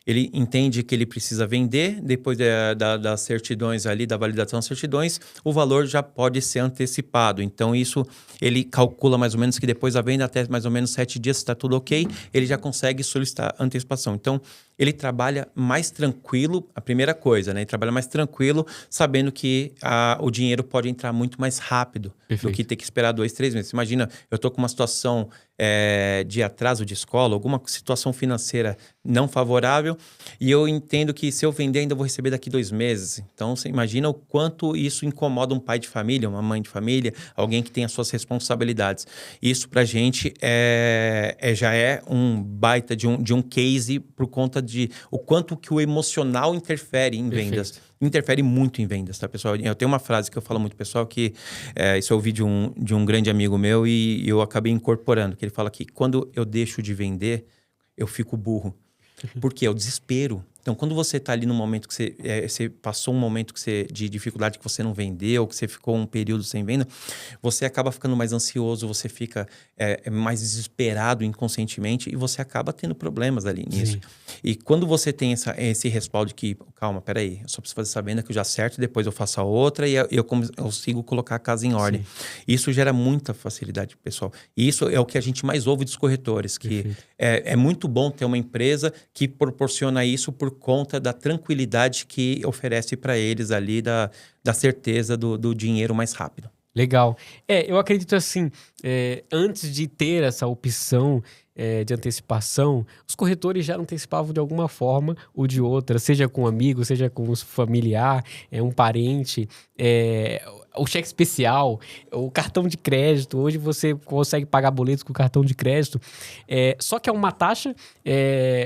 ele entende que ele precisa vender, depois das certidões ali, da validação das certidões, o valor já pode ser antecipado. Então, isso ele calcula mais ou menos que depois da venda, até mais ou menos 7 dias, se está tudo ok, ele já consegue solicitar antecipação. Então, ele trabalha mais tranquilo, a primeira coisa, né? Ele trabalha mais tranquilo, sabendo que o dinheiro pode entrar muito mais rápido. Perfeito. Do que ter que esperar 2, 3 meses. Imagina, eu estou com uma situação de atraso de escola, alguma situação financeira não favorável, e eu entendo que se eu vender ainda vou receber daqui 2 meses. Então, você imagina o quanto isso incomoda um pai de família, uma mãe de família, alguém que tem as suas responsabilidades. Isso pra gente já é um baita de um case por conta de o quanto que o emocional interfere em vendas. Perfeito. Interfere muito em vendas, tá, pessoal? Eu tenho uma frase que eu falo muito, pessoal, que isso eu ouvi de um grande amigo meu e eu acabei incorporando, que ele fala que quando eu deixo de vender, eu fico burro. Por quê? É o desespero. Então, quando você está ali no momento que você passou um momento de dificuldade que você não vendeu, que você ficou um período sem venda, você acaba ficando mais ansioso, você fica mais desesperado inconscientemente e você acaba tendo problemas ali nisso. Sim. E quando você tem esse respaldo que, calma, peraí, eu só preciso fazer essa venda que eu já acerto, depois eu faço a outra e eu consigo colocar a casa em ordem. Sim. Isso gera muita facilidade, pessoal. E isso é o que a gente mais ouve dos corretores, que é muito bom ter uma empresa que proporciona isso por conta da tranquilidade que oferece para eles ali, da certeza do dinheiro mais rápido. Legal. Eu acredito assim, antes de ter essa opção de antecipação, os corretores já antecipavam de alguma forma ou de outra, seja com um amigo, seja com um familiar, um parente, o cheque especial, o cartão de crédito. Hoje você consegue pagar boletos com cartão de crédito. Só que é uma taxa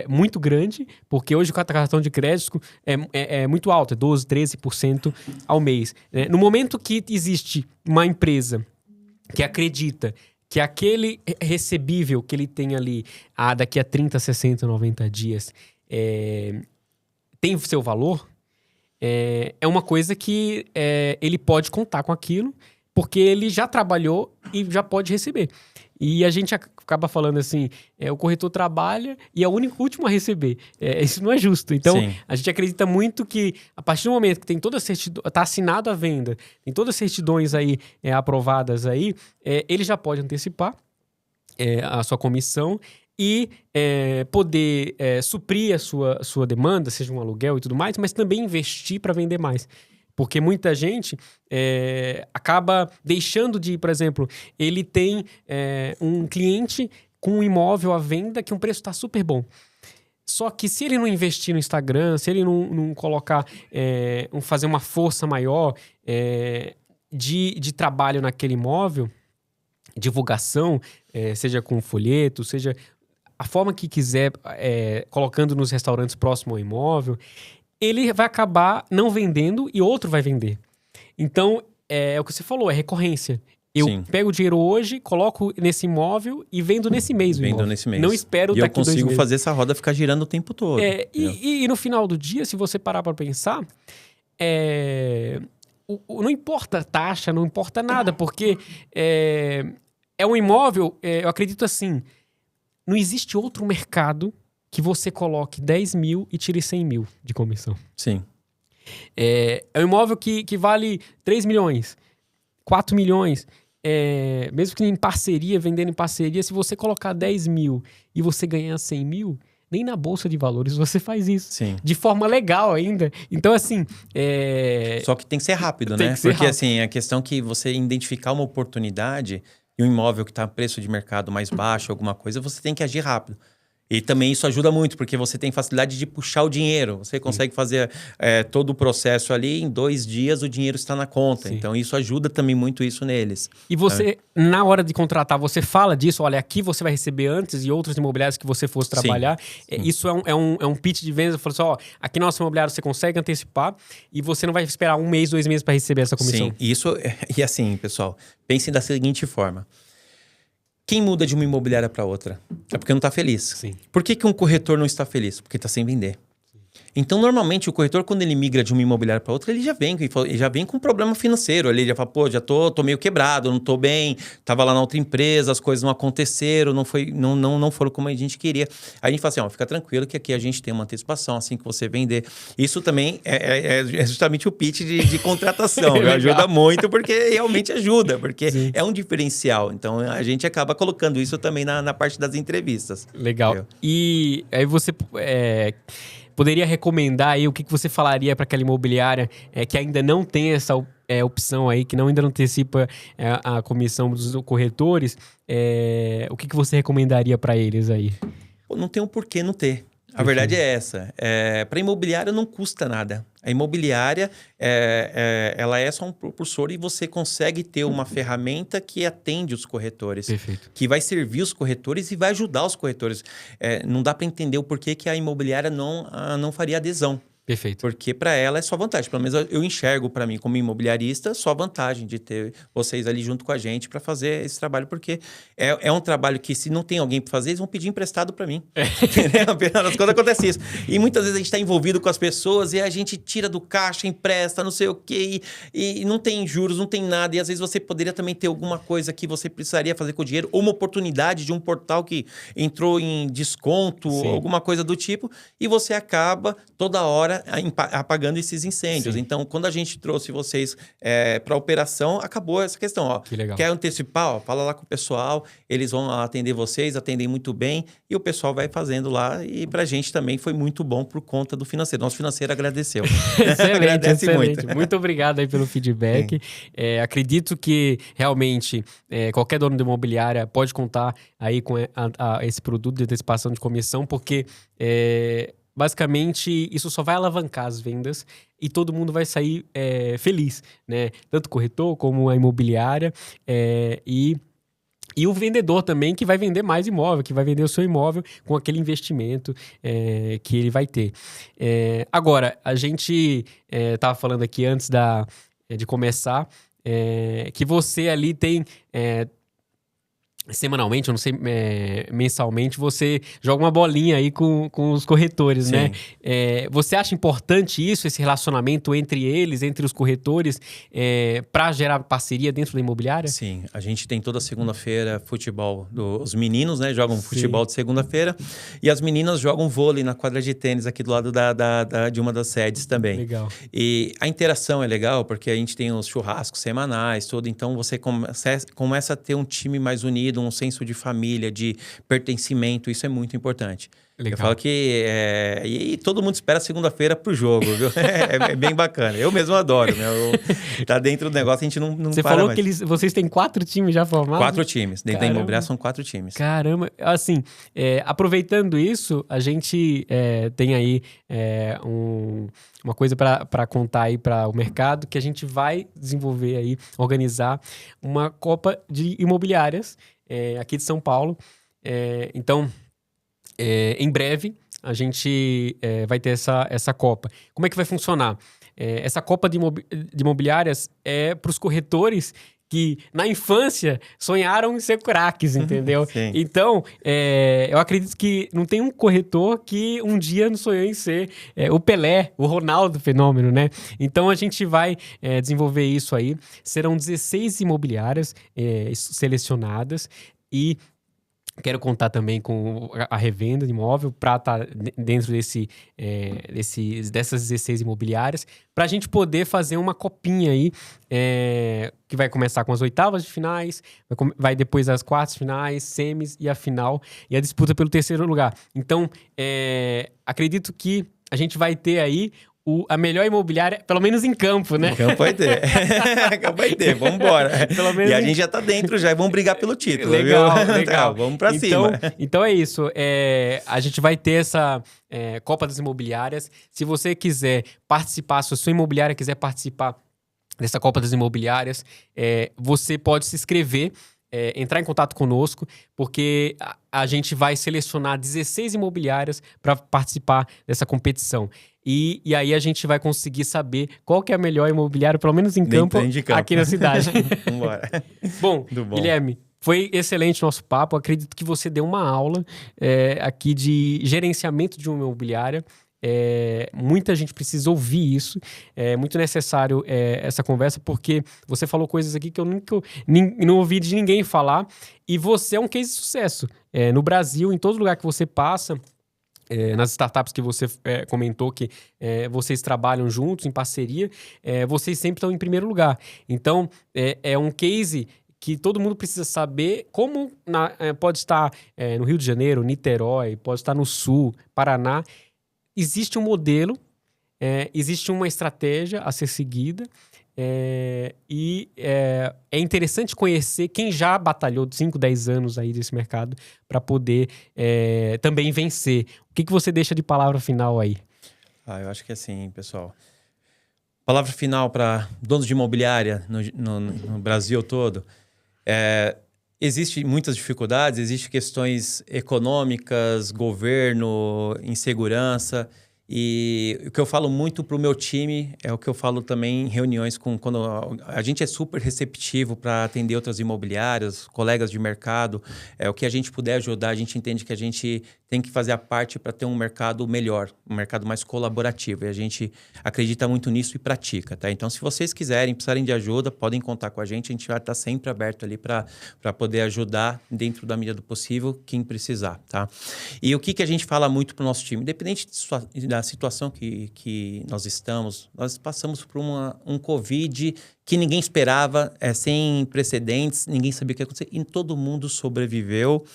muito grande, porque hoje o cartão de crédito é muito alto, é 12%, 13% ao mês. No momento que existe uma empresa que acredita que aquele recebível que ele tem ali daqui a 30, 60, 90 dias tem seu valor, é uma coisa que ele pode contar com aquilo, porque ele já trabalhou e já pode receber. E a gente acaba falando assim, o corretor trabalha e é o último a receber. Isso não é justo. Então, sim, a gente acredita muito que a partir do momento que tem toda a certidão, está assinado a venda, tem todas as certidões aí aprovadas aí, ele já pode antecipar a sua comissão e poder suprir a sua demanda, seja um aluguel e tudo mais, mas também investir para vender mais. Porque muita gente acaba deixando de, por exemplo, ele tem um cliente com um imóvel à venda que um preço está super bom. Só que se ele não investir no Instagram, se ele não colocar, fazer uma força maior de trabalho naquele imóvel, divulgação, seja com folheto, seja a forma que quiser, colocando nos restaurantes próximo ao imóvel, ele vai acabar não vendendo e outro vai vender. Então, é o que você falou, é recorrência. Eu pego o dinheiro hoje, coloco nesse imóvel e vendo nesse mês o imóvel. Nesse mês. Não espero daqui 2 meses. E eu consigo fazer essa roda ficar girando o tempo todo. E no final do dia, se você parar para pensar, não importa taxa, não importa nada, porque é um imóvel, eu acredito assim, não existe outro mercado que você coloque 10 mil e tire 100 mil de comissão. Sim. É um imóvel que vale 3 milhões, 4 milhões, mesmo que em parceria, vendendo em parceria, se você colocar 10 mil e você ganhar 100 mil, nem na Bolsa de Valores você faz isso. Sim. De forma legal ainda. Então, assim... Só que tem que ser rápido, né? Porque, assim, a questão é que você identificar uma oportunidade e um imóvel que está a preço de mercado mais baixo, alguma coisa, você tem que agir rápido. E também isso ajuda muito, porque você tem facilidade de puxar o dinheiro. Você consegue fazer todo o processo ali, em 2 dias o dinheiro está na conta. Sim. Então isso ajuda também muito isso neles. E você, na hora de contratar, você fala disso, olha, aqui você vai receber antes e outros imobiliários que você fosse trabalhar. Sim. Isso é um pitch de venda. Você fala assim, ó, aqui no nosso imobiliário você consegue antecipar e você não vai esperar 1 mês, 2 meses para receber essa comissão. Sim, e assim, pessoal, pensem da seguinte forma. Quem muda de uma imobiliária para outra? É porque não está feliz. Sim. Por que um corretor não está feliz? Porque está sem vender. Então, normalmente, o corretor, quando ele migra de uma imobiliária para outra, ele já vem com um problema financeiro. Ele já fala, pô, já tô meio quebrado, não tô bem, tava lá na outra empresa, as coisas não aconteceram, não foram como a gente queria. Aí a gente fala assim, ó, fica tranquilo que aqui a gente tem uma antecipação, assim que você vender. Isso também é justamente o pitch de contratação. Ajuda muito, porque realmente ajuda, porque Sim. é um diferencial. Então, a gente acaba colocando isso também na parte das entrevistas. Legal. Entendeu? E aí você... poderia recomendar aí o que você falaria para aquela imobiliária que ainda não tem essa opção aí, que ainda não antecipa a comissão dos corretores? O que você recomendaria para eles aí? Não tem um porquê não ter. A verdade é essa. Para a imobiliária não custa nada. A imobiliária, ela é só um propulsor e você consegue ter uma ferramenta que atende os corretores. Perfeito. Que vai servir os corretores e vai ajudar os corretores. Não dá para entender o porquê que a imobiliária não faria adesão. Perfeito. Porque para ela é só vantagem. Pelo menos eu enxergo para mim como imobiliarista só vantagem de ter vocês ali junto com a gente para fazer esse trabalho. Porque é um trabalho que se não tem alguém para fazer, eles vão pedir emprestado para mim. Apenas quando acontece isso. E muitas vezes a gente está envolvido com as pessoas e a gente tira do caixa, empresta, não sei o quê. E não tem juros, não tem nada. E às vezes você poderia também ter alguma coisa que você precisaria fazer com o dinheiro. Ou uma oportunidade de um portal que entrou em desconto, Sim. alguma coisa do tipo. E você acaba toda hora apagando esses incêndios. Sim. Então, quando a gente trouxe vocês para a operação, acabou essa questão. Ó, que legal. Quer antecipar? Ó, fala lá com o pessoal, eles vão atender vocês, atendem muito bem, e o pessoal vai fazendo lá. E para a gente também foi muito bom por conta do financeiro. Nosso financeiro agradeceu. Excelente, Agradece excelente. muito. Muito obrigado aí pelo feedback. Acredito que realmente qualquer dono de imobiliária pode contar aí com esse produto de antecipação de comissão, porque basicamente, isso só vai alavancar as vendas e todo mundo vai sair feliz, né? Tanto o corretor como a imobiliária e o vendedor também, que vai vender mais imóvel, que vai vender o seu imóvel com aquele investimento que ele vai ter. Agora, a gente estava falando aqui antes de começar que você ali tem... semanalmente, eu não sei, mensalmente, você joga uma bolinha aí com os corretores, Sim. né? Você acha importante isso, esse relacionamento entre eles, entre os corretores, para gerar parceria dentro da imobiliária? Sim, a gente tem toda segunda-feira futebol. Os meninos, né, jogam futebol de segunda-feira e as meninas jogam vôlei na quadra de tênis aqui do lado de uma das sedes também. Legal. E a interação é legal porque a gente tem os churrascos semanais, tudo, então você começa a ter um time mais unido, sentido, um senso de família, de pertencimento. Isso é muito importante. Legal. Eu falo que e todo mundo espera segunda-feira pro jogo, viu? É bem bacana. Eu mesmo adoro, né? Tá dentro do negócio, a gente não Você para falou mais. que vocês têm 4 times já formados? 4 times. Dentro da imobiliária são 4 times. Caramba. Assim, aproveitando isso, a gente tem aí uma coisa para contar aí para o mercado, que a gente vai desenvolver aí, organizar uma Copa de Imobiliárias aqui de São Paulo. Então, em breve, a gente vai ter essa Copa. Como é que vai funcionar? Essa Copa de Imobiliárias é para os corretores que, na infância, sonharam em ser craques, entendeu? Sim. Então, eu acredito que não tem um corretor que um dia não sonhou em ser o Pelé, o Ronaldo fenômeno, né? Então, a gente vai desenvolver isso aí. Serão 16 imobiliárias selecionadas e quero contar também com a revenda de imóvel para estar dentro dessas 16 imobiliárias, para a gente poder fazer uma copinha aí, que vai começar com as oitavas de finais, vai depois as quartas finais, semis e a final, e a disputa pelo terceiro lugar. Então, acredito que a gente vai ter aí a melhor imobiliária, pelo menos em campo, né? Em campo vai ter. Campo vai ter, vamos embora. E a gente já tá dentro já, e vamos brigar pelo título, legal, viu? Legal. Vamos pra cima. Então é isso. A gente vai ter essa Copa das Imobiliárias. Se você quiser participar, se a sua imobiliária quiser participar dessa Copa das Imobiliárias, você pode se inscrever, entrar em contato conosco, porque a gente vai selecionar 16 imobiliárias para participar dessa competição. E aí a gente vai conseguir saber qual que é a melhor imobiliária, pelo menos em campo, aqui na cidade. Vambora. Bom, Guilherme, foi excelente o nosso papo. Acredito que você deu uma aula aqui de gerenciamento de uma imobiliária. Muita gente precisa ouvir isso. É muito necessário essa conversa, porque você falou coisas aqui que eu nunca não ouvi de ninguém falar. E você é um case de sucesso. No Brasil, em todo lugar que você passa, nas startups que você comentou que vocês trabalham juntos, em parceria, vocês sempre estão em primeiro lugar. Então, é um case que todo mundo precisa saber como pode estar no Rio de Janeiro, Niterói, pode estar no Sul, Paraná. Existe um modelo, existe uma estratégia a ser seguida, e é interessante conhecer quem já batalhou 5, 10 anos aí desse mercado para poder também vencer. O que você deixa de palavra final aí? Eu acho que assim, pessoal. Palavra final para donos de imobiliária no Brasil todo. Existem muitas dificuldades, existem questões econômicas, governo, insegurança. E o que eu falo muito para o meu time é o que eu falo também em reuniões quando a gente é super receptivo para atender outras imobiliárias, colegas de mercado. O que a gente puder ajudar, a gente entende que a gente tem que fazer a parte para ter um mercado melhor, um mercado mais colaborativo. E a gente acredita muito nisso e pratica, tá? Então, se vocês precisarem de ajuda, podem contar com a gente vai estar sempre aberto ali para poder ajudar dentro da medida do possível quem precisar, tá? E o que a gente fala muito para o nosso time? Independente da situação que nós estamos, nós passamos por um Covid que ninguém esperava, sem precedentes, ninguém sabia o que ia acontecer, e todo mundo sobreviveu.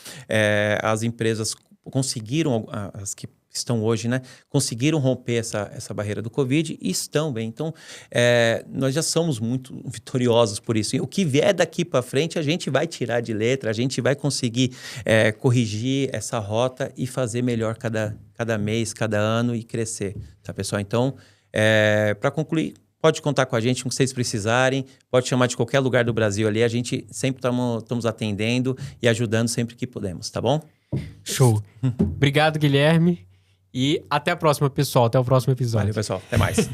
As empresas conseguiram, as que estão hoje, né, conseguiram romper essa barreira do Covid e estão bem. Então, nós já somos muito vitoriosos por isso. E o que vier daqui para frente, a gente vai tirar de letra, a gente vai conseguir corrigir essa rota e fazer melhor cada mês, cada ano e crescer, tá, pessoal? Então, para concluir, pode contar com a gente, se vocês precisarem, pode chamar de qualquer lugar do Brasil ali, a gente sempre estamos atendendo e ajudando sempre que podemos, tá bom? Show. Obrigado, Guilherme. E até a próxima, pessoal. Até o próximo episódio. Valeu, pessoal. Até mais.